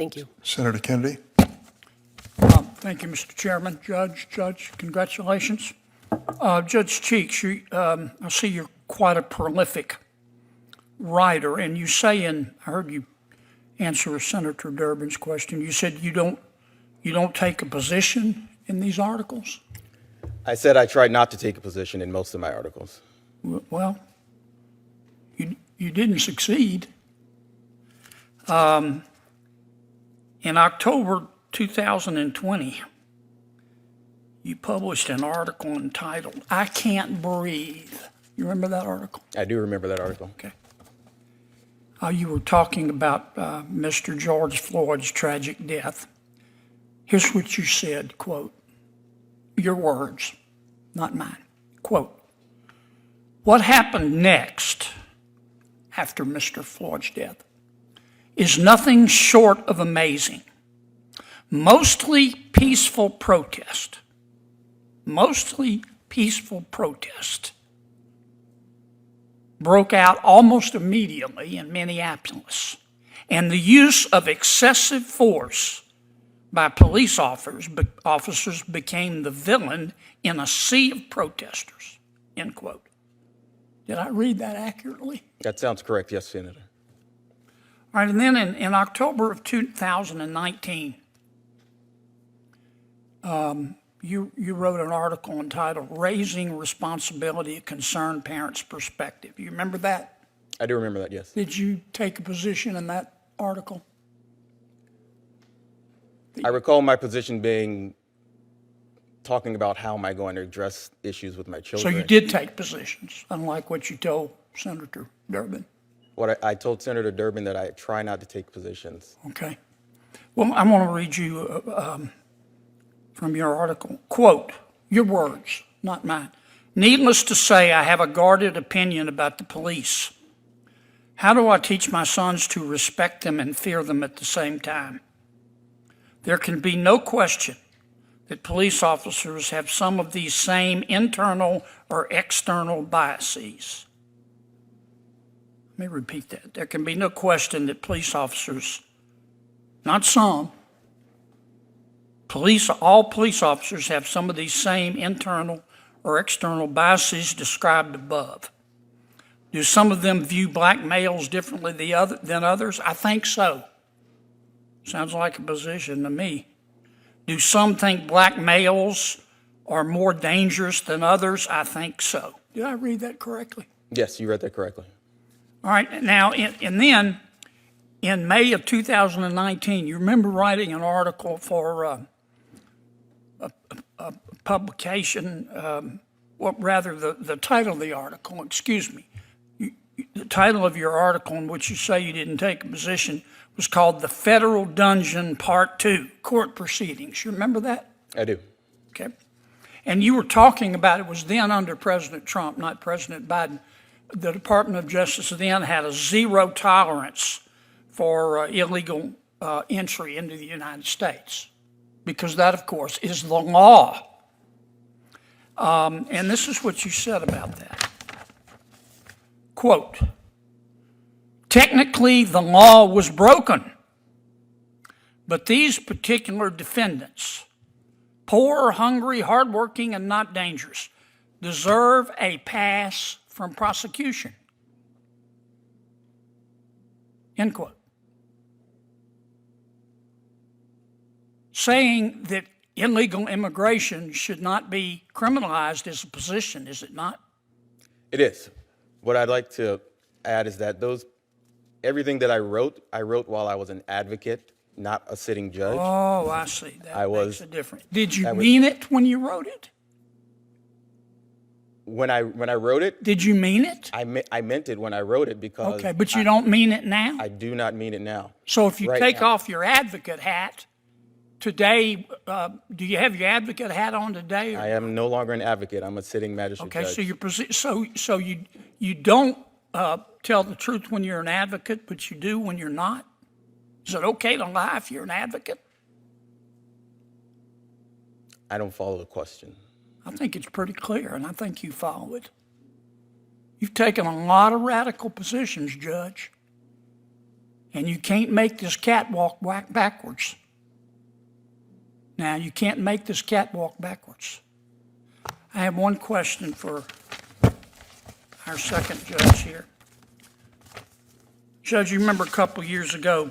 Thank you. Senator Kennedy. Thank you, Mr. Chairman. Judge, congratulations. Judge Cheeks, I see you're quite a prolific writer, and you say I heard you answer Senator Durbin's question, you said you don't take a position in these articles? I said I tried not to take a position in most of my articles. Well, you didn't succeed. In October 2020, you published an article entitled, "I Can't Breathe." You remember that article? I do remember that article. Okay. You were talking about Mr. George Floyd's tragic death. Here's what you said, quote, your words, not mine, quote, "What happened next after Mr. Floyd's death is nothing short of amazing. Mostly peaceful protest broke out almost immediately in Minneapolis, and the use of excessive force by police officers became the villain in a sea of protesters," end quote. Did I read that accurately? That sounds correct, yes, Senator. All right, and then in October of 2019, you wrote an article entitled "Raising Responsibility, a Concerned Parent's Perspective." You remember that? I do remember that, yes. Did you take a position in that article? I recall my position being talking about how am I going to address issues with my So children. you did take positions, unlike what you told Senator Durbin. What I told Senator Durbin that I try not to take positions. Okay. Well, I want to read you from your article. Quote, your words, not mine. "Needless to say, I have a guarded opinion about the police. How do I teach my sons to respect them and fear them at the same time? There can be no question that police officers have some of these same internal or external biases." Let me repeat that. There can be no question that police officers, not some, all police officers have some of these same internal or external biases described above. Do some of them view black males differently than others? I think so. Sounds like a position to me. Do some think black males are more dangerous than others? I think so. Did I read that correctly? Yes, you read that correctly. All right, now, and then in May of 2019, you remember writing an article for a publication, the title of the article, the title of your article in which you say you didn't take a position was called "The Federal Dungeon Part 2, Court Proceedings." You remember that? I do. Okay. And you were talking about, it was then under President Trump, not President Biden, the Department of Justice then had a zero tolerance for illegal entry into the United States, because that, of course, is the law. And this is what you said about that. Quote, "Technically, the law was broken, but these particular defendants, poor, hungry, hardworking, and not dangerous, deserve a pass from prosecution." End quote. Saying that illegal immigration should not be criminalized is a position, is it not? It is. What I'd like to add is that everything that I wrote while I was an advocate, not a sitting judge. Oh, I see. That makes a difference. Did you I mean it when you wrote it? When I wrote it, Did you mean it? I meant it when I wrote it because Okay, but you don't mean it now? I do not mean it now. So if you Right take now. off your advocate hat today, do you have your advocate hat on today? I am no longer an advocate. I'm a sitting magistrate Okay, judge. so you don't tell the truth when you're an advocate, but you do when you're not? Is it okay to lie if you're an advocate? I don't follow the question. I think it's pretty clear, and I think you follow it. You've taken a lot of radical positions, Judge. And you can't make this cat walk backwards. Now, you can't make this cat walk backwards. I have one question for our second judge here. Judge, you remember a couple of years ago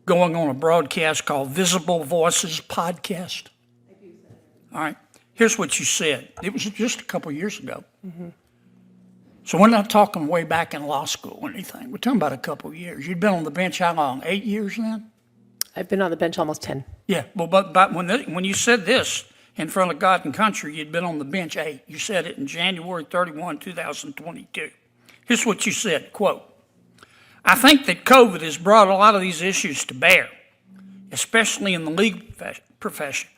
going on a broadcast called Visible Voices Podcast? I do, Senator. All right. Here's what you said. It was just a couple of years ago. Mm-hmm. So we're not talking way back in law school or anything. We're talking about a couple of years. You'd been on the bench how long? 8 years then? I've been on the bench almost 10. Yeah. Well, but when you said this in front of God and country, you'd been on the bench 8. You said it in January 31, 2022. Here's what you said, quote, "I think that COVID has brought a lot of these issues to bear, especially in the legal profession,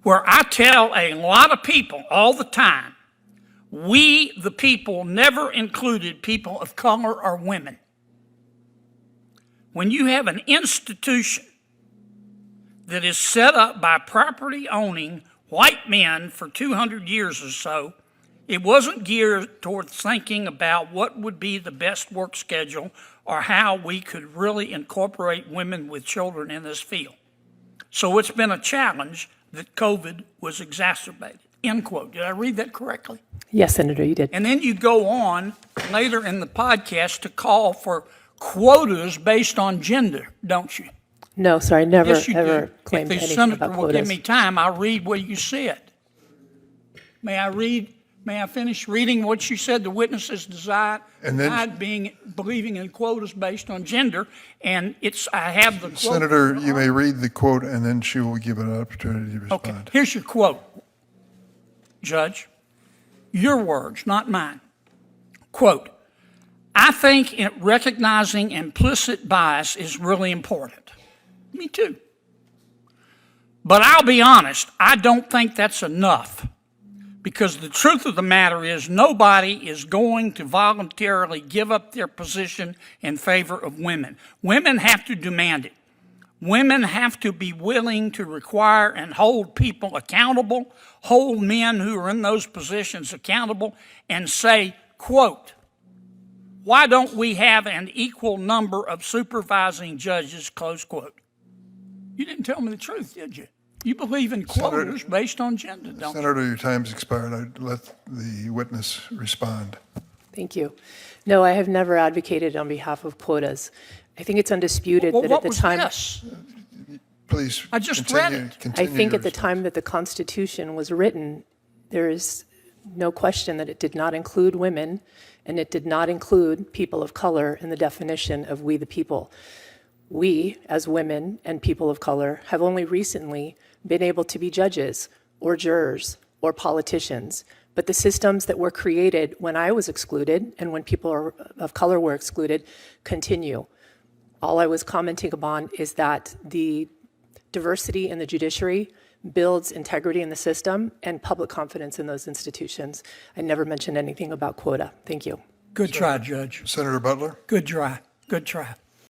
where I tell a lot of people all the time, we, the people, never included people of color or women. When you have an institution that is set up by property-owning white men for 200 years or so, it wasn't geared towards thinking about what would be the best work schedule or how we could really incorporate women with children in this field. So it's been a challenge that COVID was exacerbated." End quote. Did I read that correctly? Yes, Senator, you did. And then you go on later in the podcast to call for quotas based on gender, don't you? No, sir, I never, Yes, you ever do. claimed If the anything senator about will give quotas. me time, I'll read what you said. May I finish reading what you said? The witnesses denied believing in quotas based on gender, and I have the quote. Senator, you may read the quote, and then she will give an opportunity to respond. Okay, here's your quote, Judge. Your words, not mine. Quote, "I think recognizing implicit bias is really important." Me too. "But I'll be honest, I don't think that's enough. Because the truth of the matter is nobody is going to voluntarily give up their position in favor of women. Women have to demand it. Women have to be willing to require and hold people accountable, hold men who are in those positions accountable, and say, quote, why don't we have an equal number of supervising judges, close quote." You didn't tell me the truth, did you? You believe in quotas based on gender, don't you? Senator, your time's expired. I'd let the witness respond. Thank you. No, I have never advocated on behalf of quotas. I think it's undisputed Well, that what at the was time. this? Please I just read it. continue I think your at the response. time that the Constitution was written, there is no question that it did not include women, and it did not include people of color in the definition of we the people. We, as women and people of color, have only recently been able to be judges or jurors or politicians. But the systems that were created when I was excluded and when people of color were excluded continue. All I was commenting upon is that the diversity in the judiciary builds integrity in the system and public confidence in those institutions. I never mentioned anything about quota. Thank you. Good try, Judge. Senator Butler? Good try. Good try.